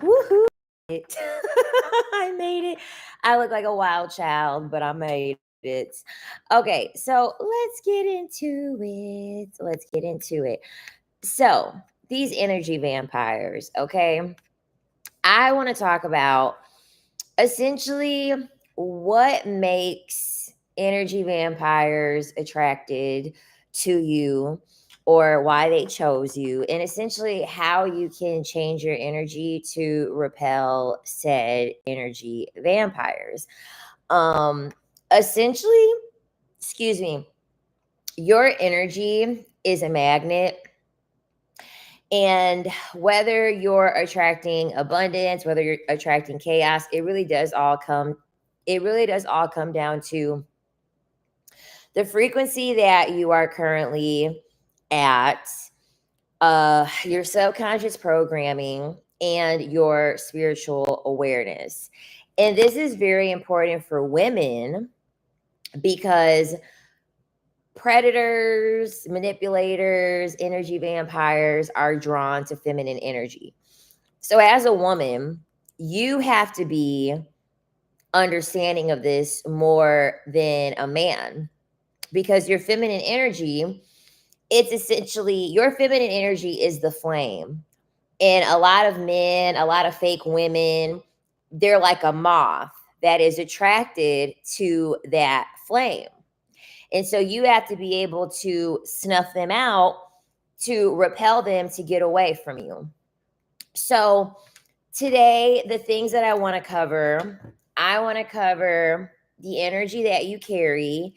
Woohoo! I made it. I look like a wild child, but I made it. Okay, so let's get into it. Let's get into it. So, these energy vampires, okay? I want to talk about essentially what makes energy vampires attracted to you or why they chose you, and essentially how you can change your energy to repel said energy vampires. Essentially, excuse me, your energy is a magnet, and whether you're attracting abundance, whether you're attracting chaos, it really does all come down to the frequency that you are currently at, your subconscious programming, and your spiritual awareness. And this is very important for women because predators, manipulators, energy vampires are drawn to feminine energy. So, as a woman, you have to be understanding of this more than a man, because your feminine energy, it's essentially your feminine energy is the flame. And a lot of men, a lot of fake women, they're like a moth that is attracted to that flame. And so you have to be able to snuff them out to repel them to get away from you. So today, the things that I want to cover the energy that you carry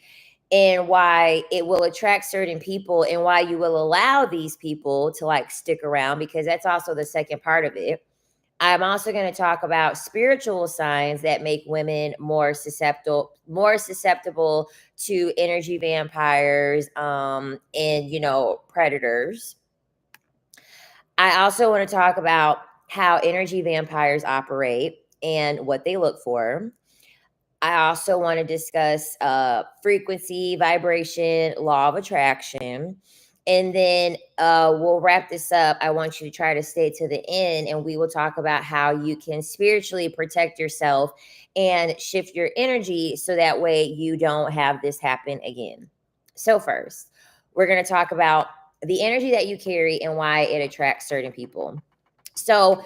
and why it will attract certain people and why you will allow these people to like stick around, because that's also the second part of it. I'm also going to talk about spiritual signs that make women more susceptible to energy vampires, and predators. I also want to talk about how energy vampires operate and what they look for. I also want to discuss frequency, vibration, law of attraction. And then we'll wrap this up. I want you to try to stay to the end, and we will talk about how you can spiritually protect yourself and shift your energy so that way you don't have this happen again. So, first, we're going to talk about the energy that you carry and why it attracts certain people. So,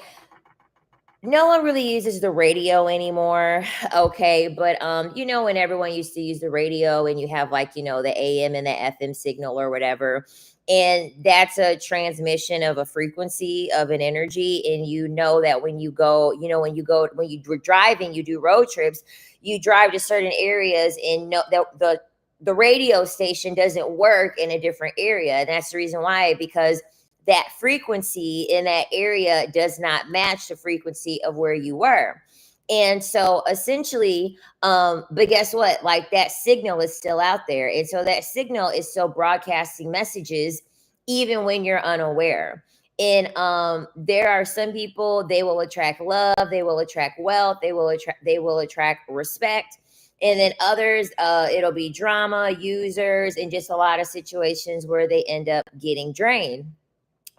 no one really uses the radio anymore. Okay, but when everyone used to use the radio and you have like, the AM and the FM signal or whatever, and that's a transmission of a frequency of an energy. And you know that when you're driving, you do road trips, you drive to certain areas and know that the radio station doesn't work in a different area. And that's the reason why, because that frequency in that area does not match the frequency of where you were. And so essentially, but guess what? Like that signal is still out there. And so that signal is still broadcasting messages even when you're unaware. And there are some people, they will attract love, they will attract wealth, they will attract respect. And then others, it'll be drama, users, and just a lot of situations where they end up getting drained.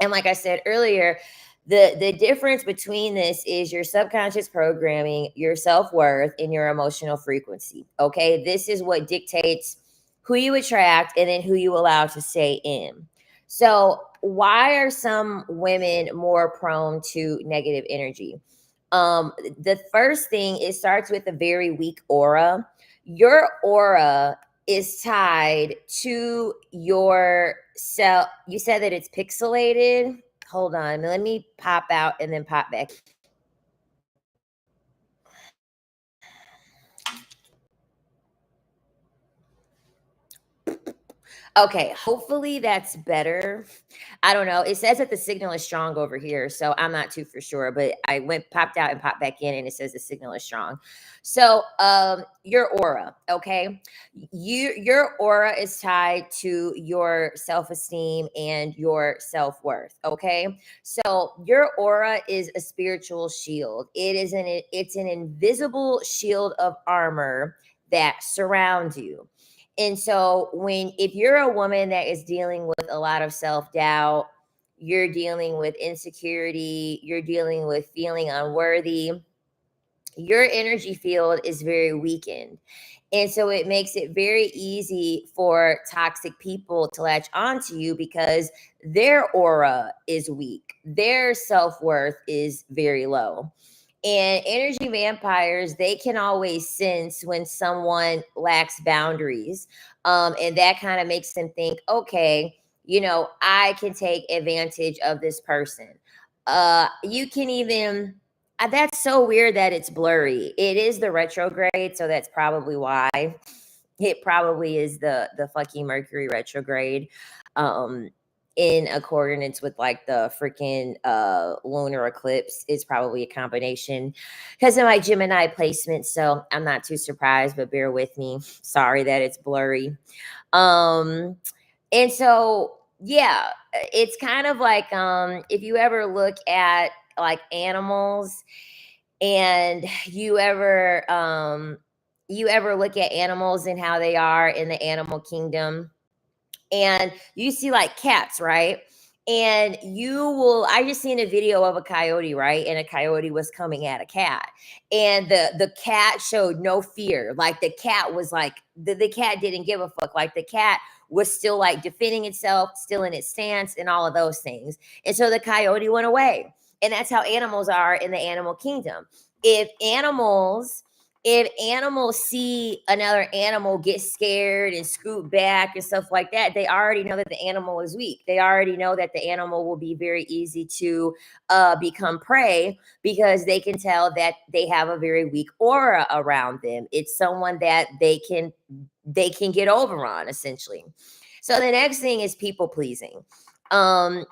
And like I said earlier, the difference between this is your subconscious programming, your self-worth, and your emotional frequency. Okay. This is what dictates who you attract and then who you allow to stay in. So why are some women more prone to negative energy? The first thing, it starts with a very weak aura. Your aura is tied to your cell. You said that it's pixelated. Hold on. Let me pop out and then pop back. Okay, hopefully that's better. I don't know. It says that the signal is strong over here, so I'm not too for sure. But I popped out and popped back in, and it says the signal is strong. So, your aura, okay, your aura is tied to your self esteem and your self worth. Okay, so your aura is a spiritual shield. It's an invisible shield of armor that surrounds you. And so if you're a woman that is dealing with a lot of self-doubt, you're dealing with insecurity, you're dealing with feeling unworthy, your energy field is very weakened. And so it makes it very easy for toxic people to latch onto you because their aura is weak, their self worth is very low. And energy vampires, they can always sense when someone lacks boundaries. And that kind of makes them think, okay, I can take advantage of this person. You can even, that's so weird that it's blurry. It is the retrograde, so that's probably why. It probably is the fucking Mercury retrograde. Um, in accordance with like the freaking lunar eclipse is probably a combination because of my Gemini placement. So I'm not too surprised, but bear with me. Sorry that it's blurry. Um, and so yeah, it's kind of like if you ever look at like animals and you ever look at animals and how they are in the animal kingdom, and you see like cats, right? And I just seen a video of a coyote, right? And a coyote was coming at a cat. And the cat showed no fear. Like the cat was like, the cat didn't give a fuck. Like the cat was still like defending itself, still in its stance, and all of those things. And so the coyote went away. And that's how animals are in the animal kingdom. If animals if animals see another animal get scared and scoot back and stuff like that, they already know that the animal is weak. They already know that the animal will be very easy to become prey because they can tell that they have a very weak aura around them. It's someone that they can get over on, essentially. So the next thing is people pleasing. Um,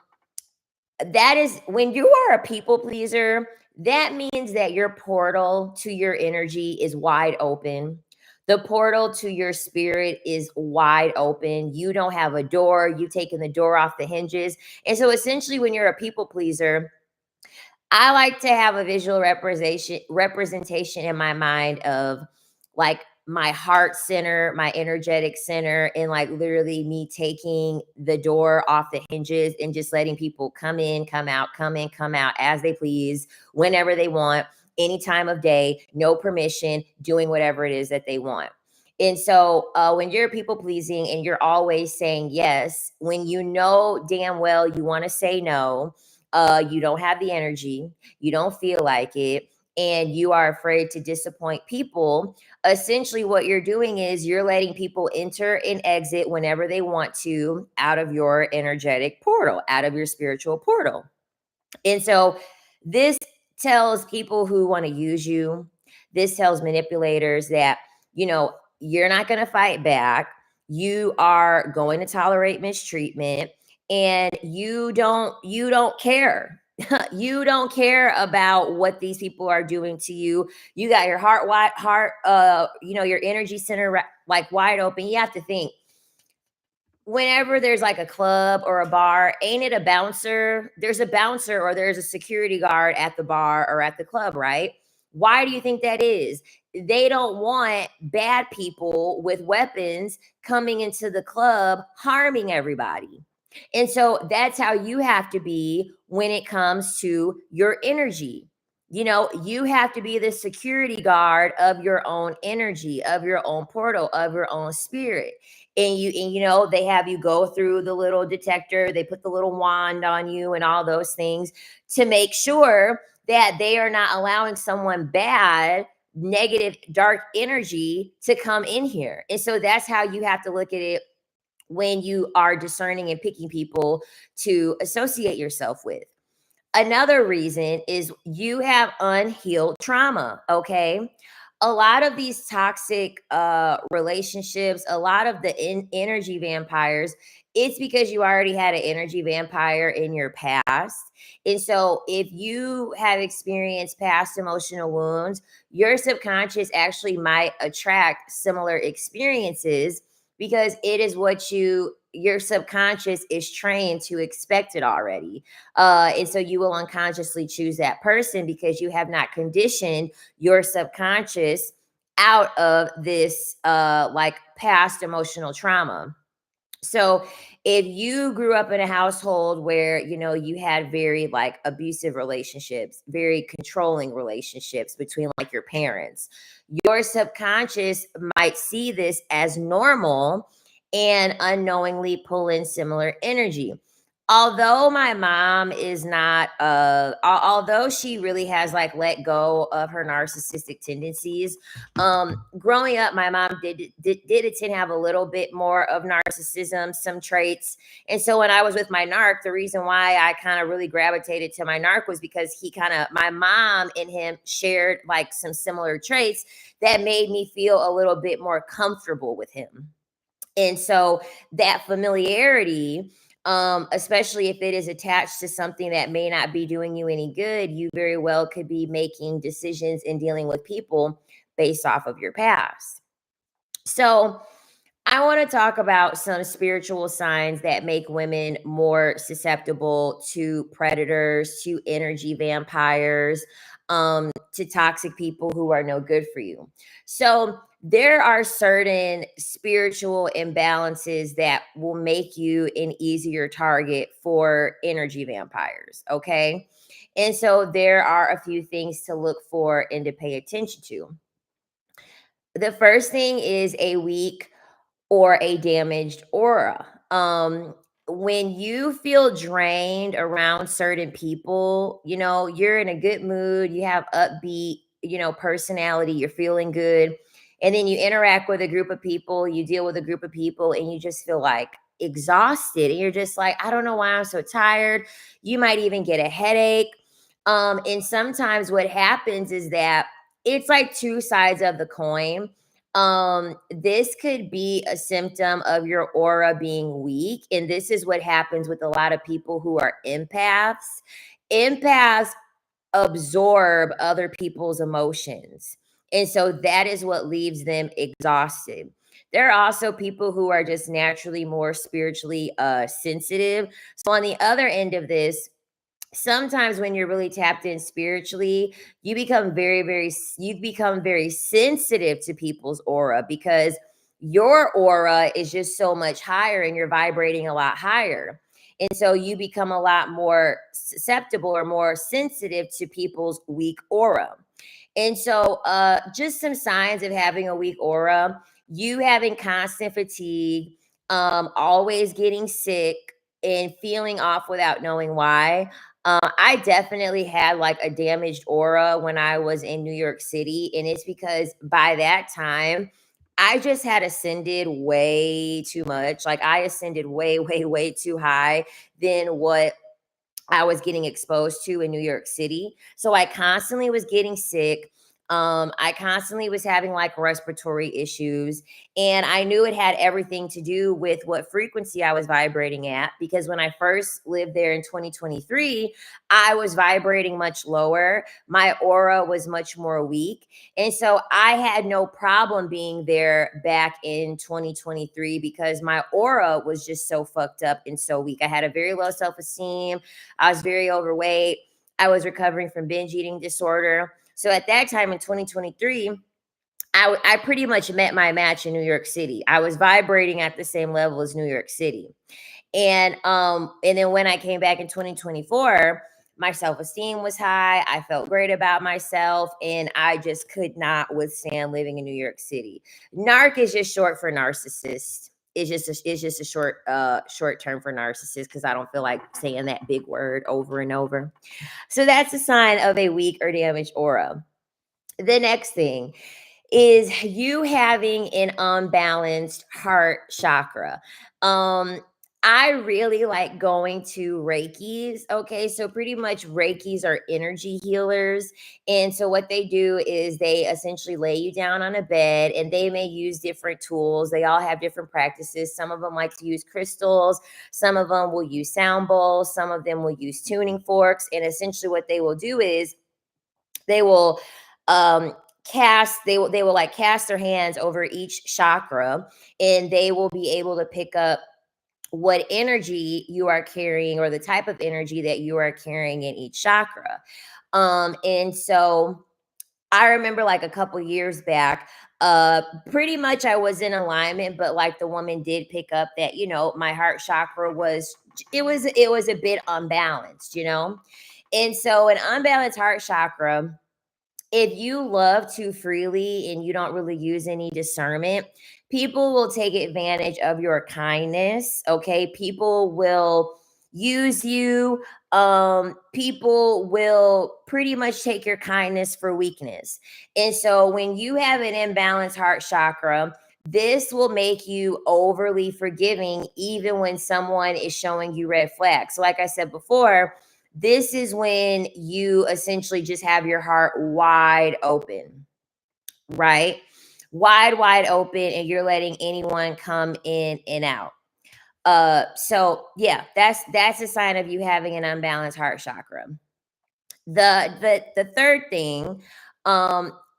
that is when you are a people pleaser, that means that your portal to your energy is wide open. The portal to your spirit is wide open. You don't have a door, you've taken the door off the hinges. And so essentially when you're a people pleaser, I like to have a visual representation in my mind of like my heart center, my energetic center, and like literally me taking the door off the hinges and just letting people come in, come out, come in, come out as they please, whenever they want, any time of day, no permission, doing whatever it is that they want. And so when you're people pleasing and you're always saying yes, when you know damn well you want to say no, you don't have the energy, you don't feel like it, and you are afraid to disappoint people, essentially what you're doing is you're letting people enter and exit whenever they want to out of your energetic portal, out of your spiritual portal. And so this tells people who want to use you, this tells manipulators that, you're not going to fight back. You are going to tolerate mistreatment and you don't care. You don't care about what these people are doing to you. You got your your energy center like wide open. You have to think whenever there's like a club or a bar, ain't it a bouncer? There's a bouncer or there's a security guard at the bar or at the club, right? Why do you think that is? They don't want bad people with weapons coming into the club harming everybody. And so that's how you have to be when it comes to your energy. You have to be the security guard of your own energy, of your own portal, of your own spirit. And they have you go through the little detector, they put the little wand on you and all those things to make sure that they are not allowing someone bad, negative, dark energy to come in here. And so that's how you have to look at it when you are discerning and picking people to associate yourself with. Another reason is you have unhealed trauma, okay? A lot of these toxic relationships, a lot of the energy vampires, it's because you already had an energy vampire in your past. And so if you have experienced past emotional wounds, your subconscious actually might attract similar experiences because it is what your subconscious is trained to expect it already. And so you will unconsciously choose that person because you have not conditioned your subconscious out of this like past emotional trauma. So if you grew up in a household where, you know, you had very like abusive relationships, very controlling relationships between like your parents, your subconscious might see this as normal and unknowingly pull in similar energy. Although my mom is not although she really has like let go of her narcissistic tendencies, growing up my mom did tend to have a little bit more of narcissism, some traits. And so when I was with my narc, the reason why I kind of really gravitated to my narc was because my mom and him shared like some similar traits that made me feel a little bit more comfortable with him. And so that familiarity, especially if it is attached to something that may not be doing you any good, you very well could be making decisions and dealing with people based off of your past. So, I want to talk about some spiritual signs that make women more susceptible to predators, to energy vampires, to toxic people who are no good for you. So, there are certain spiritual imbalances that will make you an easier target for energy vampires. Okay. And so, there are a few things to look for and to pay attention to. The first thing is a weak or a damaged aura. When you feel drained around certain people, you know, you're in a good mood, you have upbeat, you know, personality, you're feeling good. And then you interact with a group of people, you deal with a group of people, and you just feel like exhausted. And you're just like, I don't know why I'm so tired. You might even get a headache. And sometimes what happens is that it's like two sides of the coin. This could be a symptom of your aura being weak, and this is what happens with a lot of people who are empaths. Empaths absorb other people's emotions, and so that is what leaves them exhausted. There are also people who are just naturally more spiritually sensitive. So on the other end of this, sometimes when you're really tapped in spiritually, you become very sensitive to people's aura because your aura is just so much higher and you're vibrating a lot higher. And so you become a lot more susceptible or more sensitive to people's weak aura. And so just some signs of having a weak aura: you having constant fatigue, always getting sick and feeling off without knowing why. I definitely had like a damaged aura when I was in New York City. And it's because by that time, I just had ascended way too much. Like I ascended way, way, way too high than what I was getting exposed to in New York City. So I constantly was getting sick. I constantly was having like respiratory issues. And I knew it had everything to do with what frequency I was vibrating at. Because when I first lived there in 2023, I was vibrating much lower. My aura was much more weak. And so I had no problem being there back in 2023 because my aura was just so fucked up and so weak. I had a very low self esteem. I was very overweight. I was recovering from binge eating disorder. So at that time in 2023, I pretty much met my match in New York City. I was vibrating at the same level as New York City. And then when I came back in 2024, my self-esteem was high. I felt great about myself, and I just could not withstand living in New York City. Narc is just short for narcissist. It's just a short term for narcissist because I don't feel like saying that big word over and over. So that's a sign of a weak or damaged aura. The next thing is you having an unbalanced heart chakra. Um, I really like going to Reikis. Okay, so pretty much Reikis are energy healers. And so what they do is they essentially lay you down on a bed and they may use different tools. They all have different practices. Some of them like to use crystals, some of them will use sound bowls, some of them will use tuning forks. And essentially what they will do is they will they will like cast their hands over each chakra, and they will be able to pick up what energy you are carrying or the type of energy that you are carrying in each chakra. And so I remember like a couple years back, pretty much I was in alignment, but like the woman did pick up that, my heart chakra it was a bit unbalanced, And so an unbalanced heart chakra, if you love too freely and you don't really use any discernment, people will take advantage of your kindness. Okay. People will use you. People will pretty much take your kindness for weakness. And so when you have an imbalanced heart chakra, this will make you overly forgiving even when someone is showing you red flags. So, like I said before, this is when you essentially just have your heart wide open, right? Wide open, and you're letting anyone come in and out. So yeah, that's a sign of you having an unbalanced heart chakra. The third thing,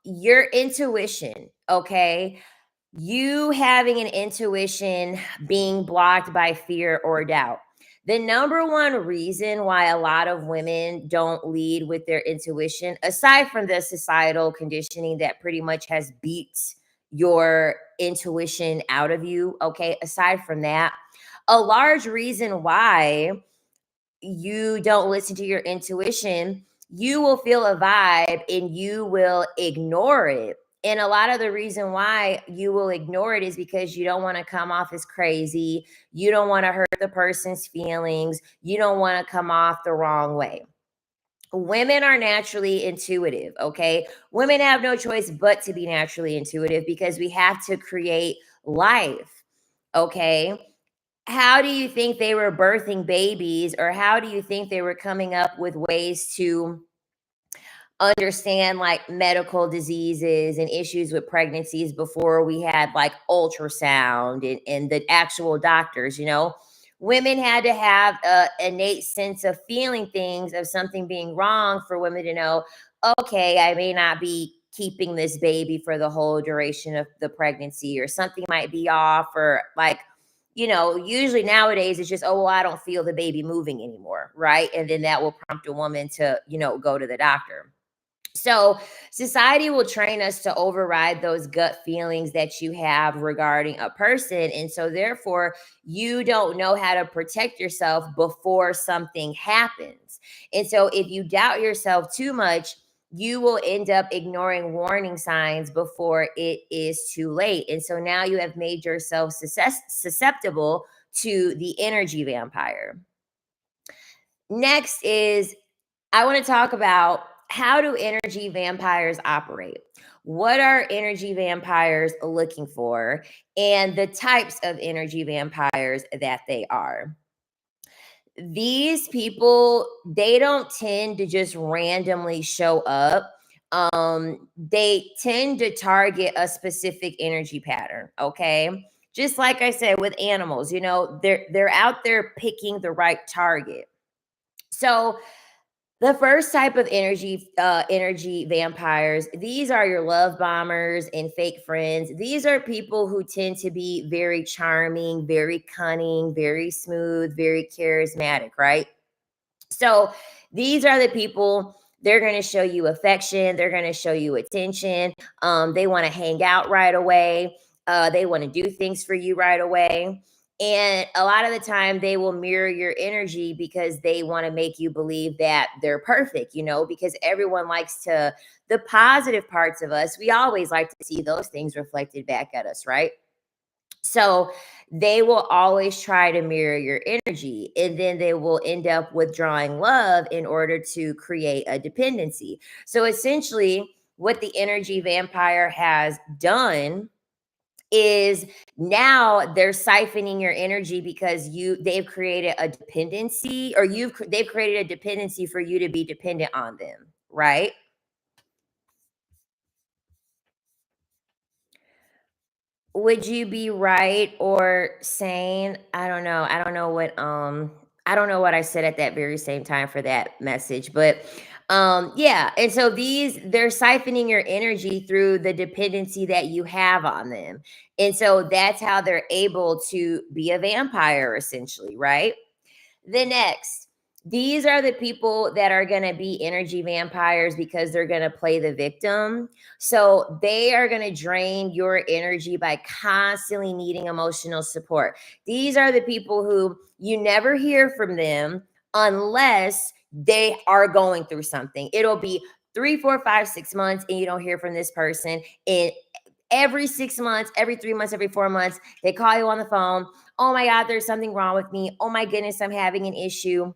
your intuition, okay? You having an intuition being blocked by fear or doubt. The number one reason why a lot of women don't lead with their intuition, aside from the societal conditioning that pretty much has beat your intuition out of you, okay, aside from that, a large reason why you don't listen to your intuition, you will feel a vibe and you will ignore it. And a lot of the reason why you will ignore it is because you don't want to come off as crazy. You don't want to hurt the person's feelings. You don't want to come off the wrong way. Women are naturally intuitive, okay? Women have no choice but to be naturally intuitive because we have to create life, okay? How do you think they were birthing babies, or how do you think they were coming up with ways to understand like medical diseases and issues with pregnancies before we had like ultrasound and the actual doctors? Women had to have a innate sense of feeling things, of something being wrong, for women to know, okay, I may not be keeping this baby for the whole duration of the pregnancy, or something might be off, or like, usually nowadays it's just, oh, well, I don't feel the baby moving anymore, right? And then that will prompt a woman to, go to the doctor. So, society will train us to override those gut feelings that you have regarding a person. And so, therefore, you don't know how to protect yourself before something happens. And so, if you doubt yourself too much, you will end up ignoring warning signs before it is too late. And so now you have made yourself susceptible to the energy vampire. Next is, I want to talk about, how do energy vampires operate? What are energy vampires looking for? And the types of energy vampires that they are. These people, they don't tend to just randomly show up. They tend to target a specific energy pattern, okay? Just like I said with animals, they're out there picking the right target. So the first type of energy vampires, these are your love bombers and fake friends. These are people who tend to be very charming, very cunning, very smooth, very charismatic, right? So these are the people, they're going to show you affection, they're going to show you attention. They want to hang out right away. They want to do things for you right away. And a lot of the time, they will mirror your energy because they want to make you believe that they're perfect, because everyone likes the positive parts of us. We always like to see those things reflected back at us, right? So they will always try to mirror your energy, and then they will end up withdrawing love in order to create a dependency. So essentially, what the energy vampire has done is, now they're siphoning your energy because they've created a dependency, or they've created a dependency for you to be dependent on them, right? Would you be right or sane? I don't know. I don't know what I said at that very same time for that message, but yeah, and so they're siphoning your energy through the dependency that you have on them. And so that's how they're able to be a vampire essentially, right? The next, These are the people that are going to be energy vampires because they're going to play the victim. So they are going to drain your energy by constantly needing emotional support. These are the people who you never hear from them unless they are going through something. It'll be 3, 4, 5, 6 months and you don't hear from this person. And every 6 months, every 3 months, every 4 months, they call you on the phone. Oh my God, there's something wrong with me. Oh my goodness, I'm having an issue.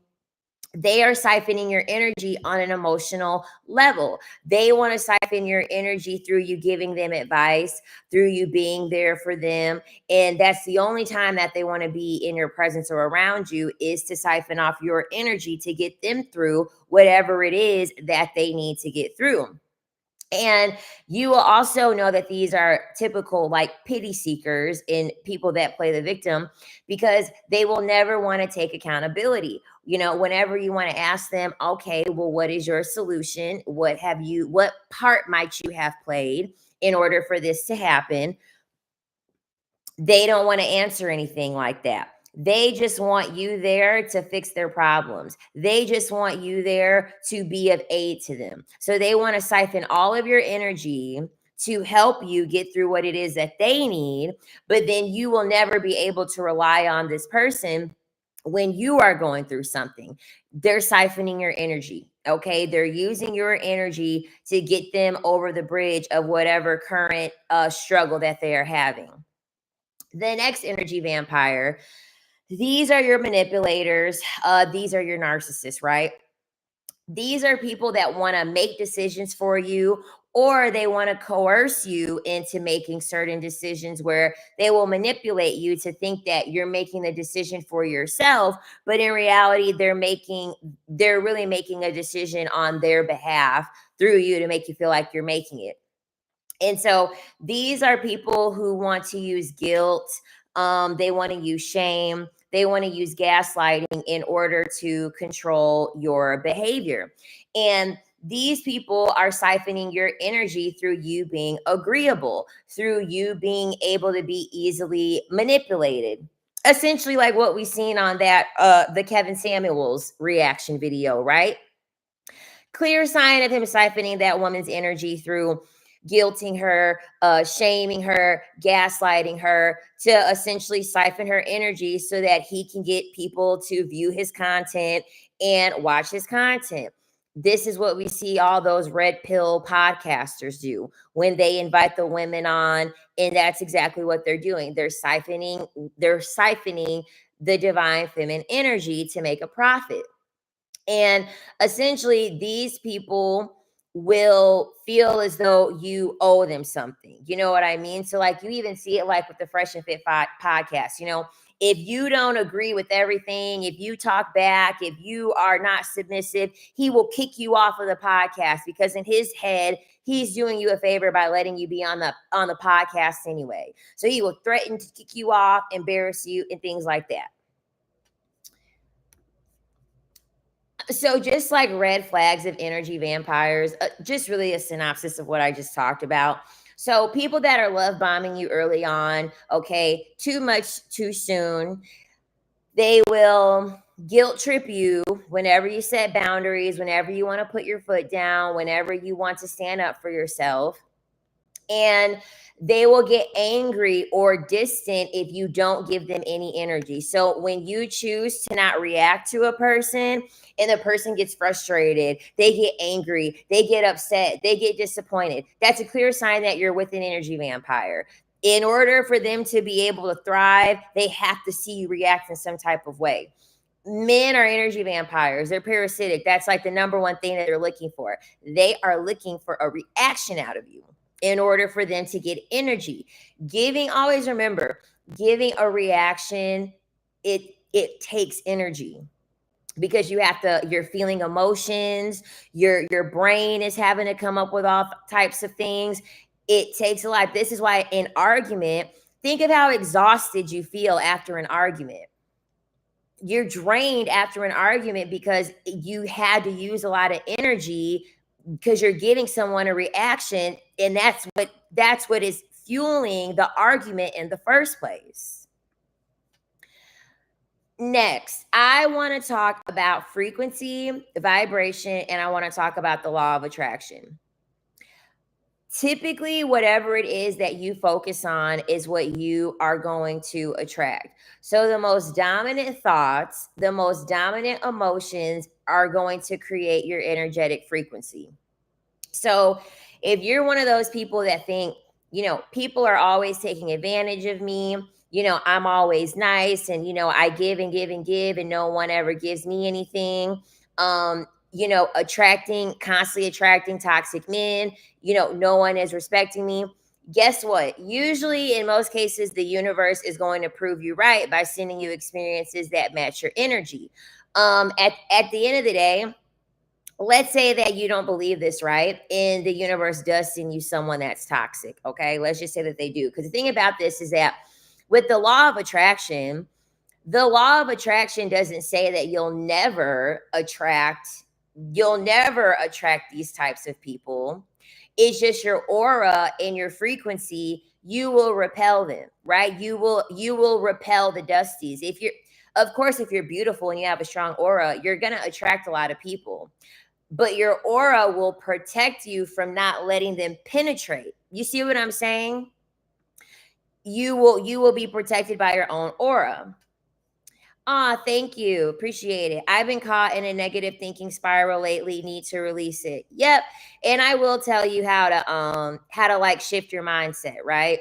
They are siphoning your energy on an emotional level. They want to siphon your energy through you giving them advice, through you being there for them. And that's the only time that they want to be in your presence or around you, is to siphon off your energy to get them through whatever it is that they need to get through. And you will also know that these are typical like pity seekers in people that play the victim, because they will never want to take accountability. Whenever you want to ask them, okay, well, what is your solution? What part might you have played in order for this to happen? They don't want to answer anything like that. They just want you there to fix their problems. They just want you there to be of aid to them. So they want to siphon all of your energy to help you get through what it is that they need. But then you will never be able to rely on this person when you are going through something. They're siphoning your energy. Okay. They're using your energy to get them over the bridge of whatever current struggle that they are having. The next energy vampire, these are your manipulators. These are your narcissists, right? These are people that want to make decisions for you, or they want to coerce you into making certain decisions where they will manipulate you to think that you're making the decision for yourself, but in reality they're really making a decision on their behalf through you to make you feel like you're making it. And so these are people who want to use guilt. They want to use shame. They want to use gaslighting in order to control your behavior. And these people are siphoning your energy through you being agreeable, through you being able to be easily manipulated. Essentially, like what we seen on that the Kevin Samuels reaction video, right? Clear sign of him siphoning that woman's energy through guilting her, shaming her, gaslighting her, to essentially siphon her energy so that he can get people to view his content and watch his content. This is what we see all those red pill podcasters do when they invite the women on, and that's exactly what they're doing. They're siphoning the divine feminine energy to make a profit. And essentially, these people will feel as though you owe them something. You know what I mean? So, like, you even see it like with the Fresh and Fit podcast. If you don't agree with everything, if you talk back, if you are not submissive, he will kick you off of the podcast, because in his head, he's doing you a favor by letting you be on the podcast anyway. So he will threaten to kick you off, embarrass you, and things like that. So just like red flags of energy vampires, just really a synopsis of what I just talked about. So people that are love bombing you early on, okay, too much too soon. They will guilt trip you whenever you set boundaries, whenever you want to put your foot down, whenever you want to stand up for yourself. And they will get angry or distant if you don't give them any energy. So when you choose to not react to a person and the person gets frustrated, they get angry, they get upset, they get disappointed, that's a clear sign that you're with an energy vampire. In order for them to be able to thrive, they have to see you react in some type of way. Men are energy vampires. They're parasitic. That's like the number one thing that they're looking for. They are looking for a reaction out of you in order for them to get energy. Always remember, giving a reaction, it takes energy, because you're feeling emotions, your brain is having to come up with all types of things. It takes a lot. This is why in argument, think of how exhausted you feel after an argument. You're drained after an argument because you had to use a lot of energy, because you're giving someone a reaction, and that's what is fueling the argument in the first place. Next, I want to talk about frequency, vibration, and I want to talk about the law of attraction. Typically, whatever it is that you focus on is what you are going to attract. So, the most dominant thoughts, the most dominant emotions are going to create your energetic frequency. So, if you're one of those people that think, people are always taking advantage of me, I'm always nice and, I give and give and give and no one ever gives me anything. Constantly attracting toxic men, no one is respecting me. Guess what? Usually, in most cases, the universe is going to prove you right by sending you experiences that match your energy. At the end of the day, let's say that you don't believe this, right? And the universe does send you someone that's toxic. Okay. Let's just say that they do. Because the thing about this is that with the law of attraction doesn't say that you'll never attract these types of people. It's just your aura and your frequency, you will repel them, right? You will repel the dusties. Of course, if you're beautiful and you have a strong aura, you're going to attract a lot of people, but your aura will protect you from not letting them penetrate. You see what I'm saying? You will be protected by your own aura. Ah, thank you. Appreciate it. I've been caught in a negative thinking spiral lately. Need to release it. Yep. And I will tell you how to like shift your mindset, right?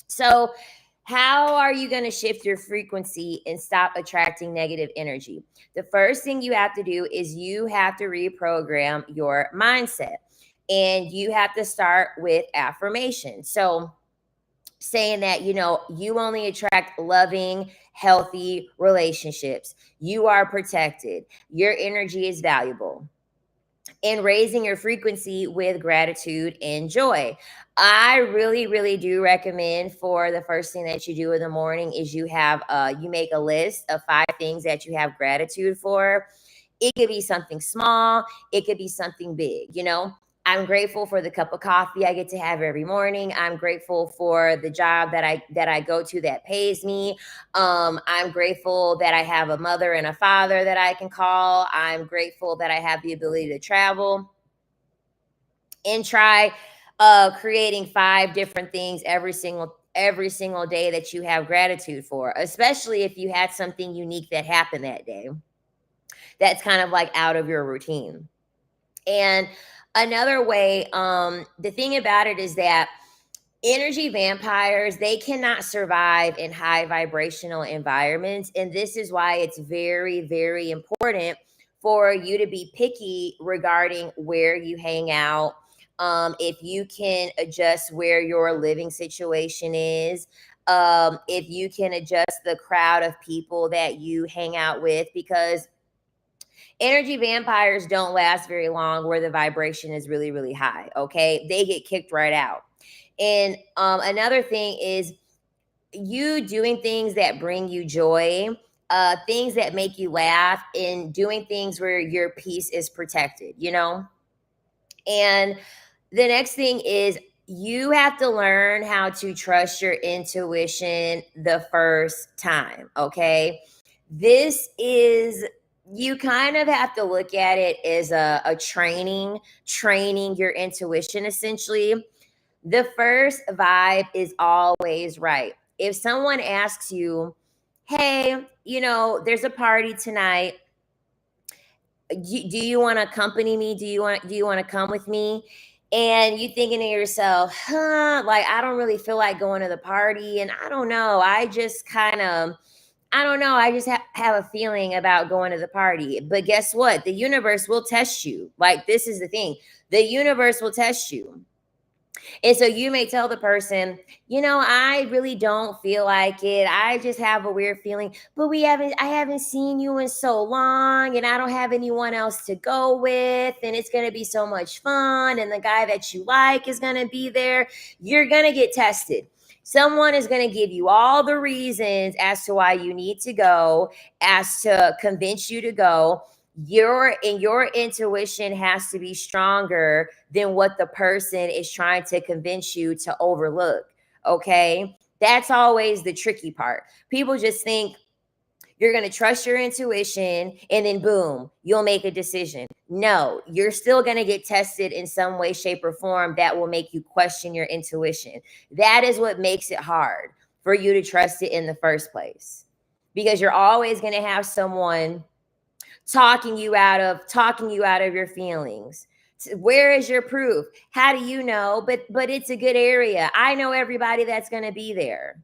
So, how are you going to shift your frequency and stop attracting negative energy? The first thing you have to do is you have to reprogram your mindset. And you have to start with affirmation. So, saying that, you only attract loving, healthy relationships. You are protected. Your energy is valuable, and raising your frequency with gratitude and joy. I really, really do recommend, for the first thing that you do in the morning is you make a list of 5 things that you have gratitude for. It could be something small, it could be something big, I'm grateful for the cup of coffee I get to have every morning. I'm grateful for the job that I go to that pays me. I'm grateful that I have a mother and a father that I can call. I'm grateful that I have the ability to travel, and try creating 5 different things every single day that you have gratitude for, especially if you had something unique that happened that day that's kind of like out of your routine. And another way, the thing about it is that energy vampires, they cannot survive in high vibrational environments. And this is why it's very, very important for you to be picky regarding where you hang out. If you can adjust where your living situation is, if you can adjust the crowd of people that you hang out with, because energy vampires don't last very long where the vibration is really, really high. Okay. They get kicked right out. And another thing is you doing things that bring you joy, things that make you laugh, and doing things where your peace is protected. And the next thing is you have to learn how to trust your intuition the first time. Okay. This is, you kind of have to look at it as a training your intuition essentially. The first vibe is always right. If someone asks you, hey, there's a party tonight, do you want to accompany me? Do you want to come with me? And you thinking to yourself, like, I don't really feel like going to the party, and I don't know, I don't know. I just have a feeling about going to the party. But guess what? The universe will test you. Like, this is the thing. The universe will test you. And so you may tell the person, I really don't feel like it. I just have a weird feeling, but I haven't seen you in so long, and I don't have anyone else to go with. And it's going to be so much fun. And the guy that you like is going to be there. You're going to get tested. Someone is going to give you all the reasons as to why you need to go, as to convince you to go. Your intuition has to be stronger than what the person is trying to convince you to overlook. Okay. That's always the tricky part. People just think, You're going to trust your intuition and then boom, you'll make a decision. No, you're still going to get tested in some way, shape, or form that will make you question your intuition. That is what makes it hard for you to trust it in the first place, because you're always going to have someone talking you out of your feelings. Where is your proof? How do you know? But it's a good area. I know everybody that's going to be there.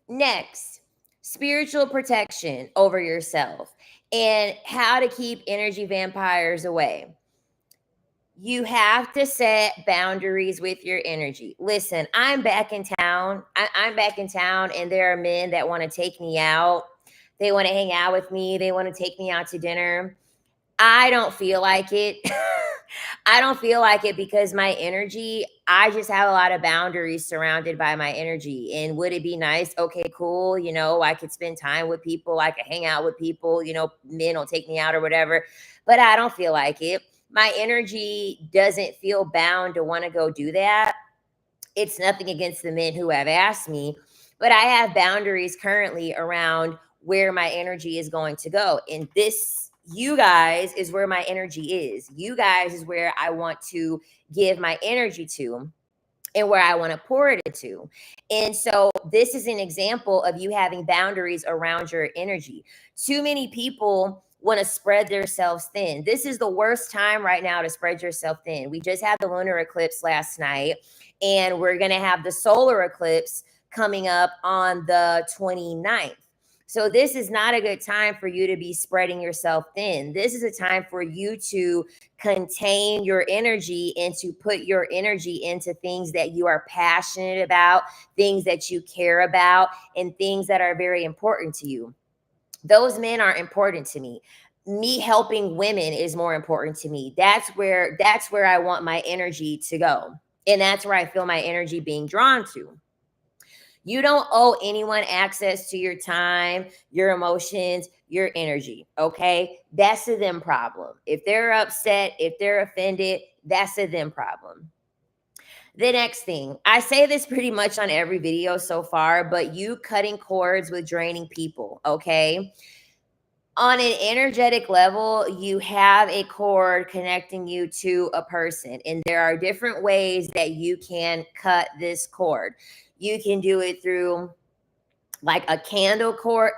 Next, spiritual protection over yourself and how to keep energy vampires away. You have to set boundaries with your energy. Listen, I'm back in town. I'm back in town, and there are men that want to take me out. They want to hang out with me. They want to take me out to dinner. I don't feel like it. I don't feel like it because my energy, I just have a lot of boundaries surrounded by my energy. And would it be nice? Okay, cool. I could spend time with people. I could hang out with people. Men will take me out or whatever. But I don't feel like it. My energy doesn't feel bound to want to go do that. It's nothing against the men who have asked me, but I have boundaries currently around where my energy is going to go. And this, you guys, is where my energy is. You guys is where I want to give my energy to and where I want to pour it into. And so this is an example of you having boundaries around your energy. Too many people want to spread themselves thin. This is the worst time right now to spread yourself thin. We just had the lunar eclipse last night, and we're going to have the solar eclipse coming up on the 29th. So this is not a good time for you to be spreading yourself thin. This is a time for you to contain your energy and to put your energy into things that you are passionate about, things that you care about, and things that are very important to you. Those men aren't important to me. Me helping women is more important to me. That's where I want my energy to go. And that's where I feel my energy being drawn to. You don't owe anyone access to your time, your emotions, your energy. Okay. That's a them problem. If they're upset, if they're offended, that's a them problem. The next thing, I say this pretty much on every video so far, but you cutting cords with draining people. Okay. On an energetic level, you have a cord connecting you to a person, and there are different ways that you can cut this cord. You can do it through like a candle cord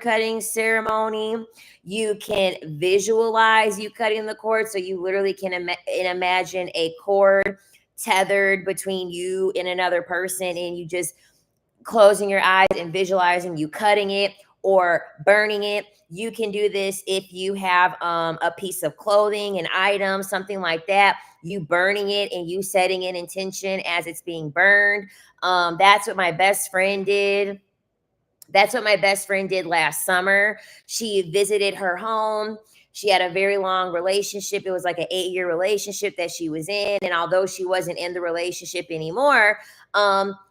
cutting ceremony. You can visualize you cutting the cord, so you literally can imagine a cord tethered between you and another person, and you just closing your eyes and visualizing you cutting it or burning it. You can do this if you have a piece of clothing, an item, something like that. You burning it and you setting an intention as it's being burned. That's what my best friend did. That's what my best friend did last summer. She visited her home. She had a very long relationship. It was like an 8-year relationship that she was in. And although she wasn't in the relationship anymore,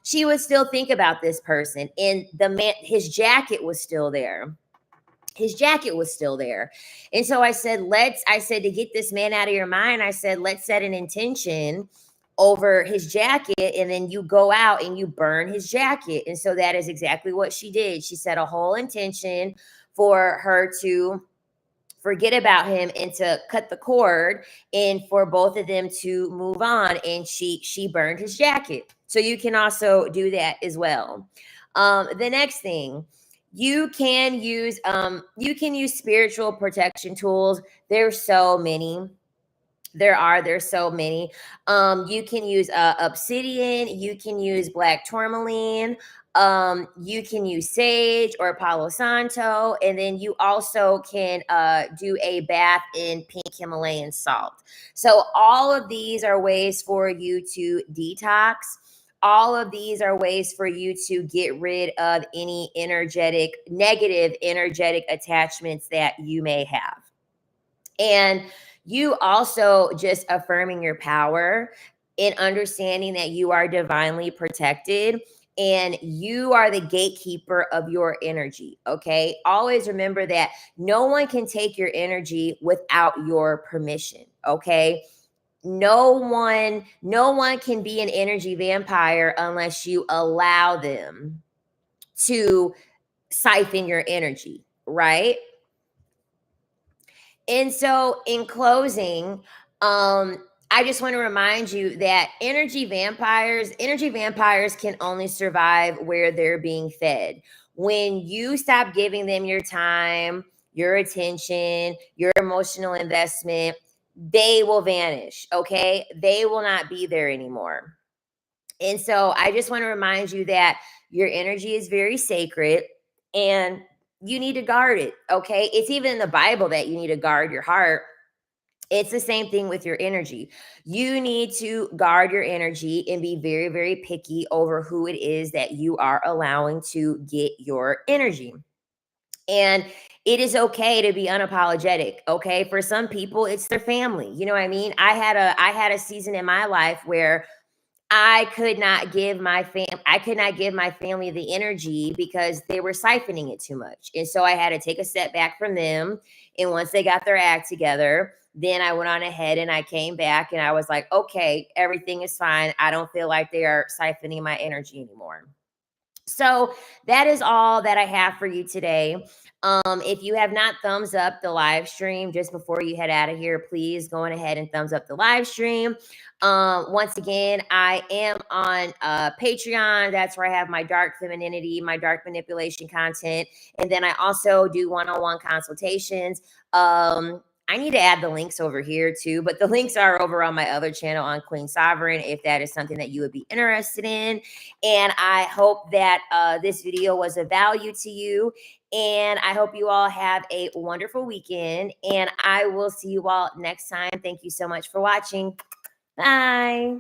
she would still think about this person. And the man, his jacket was still there. His jacket was still there. And so I said, to get this man out of your mind, I said, let's set an intention over his jacket, and then you go out and you burn his jacket. And so that is exactly what she did. She set a whole intention for her to forget about him and to cut the cord, and for both of them to move on. And she burned his jacket. So you can also do that as well. The next thing, you can use spiritual protection tools. There's so many. There's so many. You can use obsidian. You can use black tourmaline. You can use sage or Palo Santo, and then you also can do a bath in pink Himalayan salt. So all of these are ways for you to detox. All of these are ways for you to get rid of any negative energetic attachments that you may have. And you also just affirming your power and understanding that you are divinely protected and you are the gatekeeper of your energy. Okay. Always remember that no one can take your energy without your permission. Okay. No one can be an energy vampire unless you allow them to siphon your energy, right? And so, in closing, I just want to remind you that energy vampires can only survive where they're being fed. When you stop giving them your time, your attention, your emotional investment, they will vanish, okay? They will not be there anymore. And so I just want to remind you that your energy is very sacred and you need to guard it. Okay. It's even in the Bible that you need to guard your heart. It's the same thing with your energy. You need to guard your energy and be very, very picky over who it is that you are allowing to get your energy. And it is okay to be unapologetic. Okay. For some people, it's their family. You know what I mean? I had a season in my life where I could not give my family the energy because they were siphoning it too much. And so I had to take a step back from them. And once they got their act together, then I went on ahead and I came back and I was like, okay, everything is fine. I don't feel like they are siphoning my energy anymore. So that is all that I have for you today. If you have not thumbs up the live stream just before you head out of here, please go on ahead and thumbs up the live stream. Once again, I am on Patreon. That's where I have my dark femininity, my dark manipulation content. And then I also do one-on-one consultations. I need to add the links over here too, but the links are over on my other channel on Queen Sovereign if that is something that you would be interested in. And I hope that this video was of value to you. And I hope you all have a wonderful weekend. And I will see you all next time. Thank you so much for watching. Bye.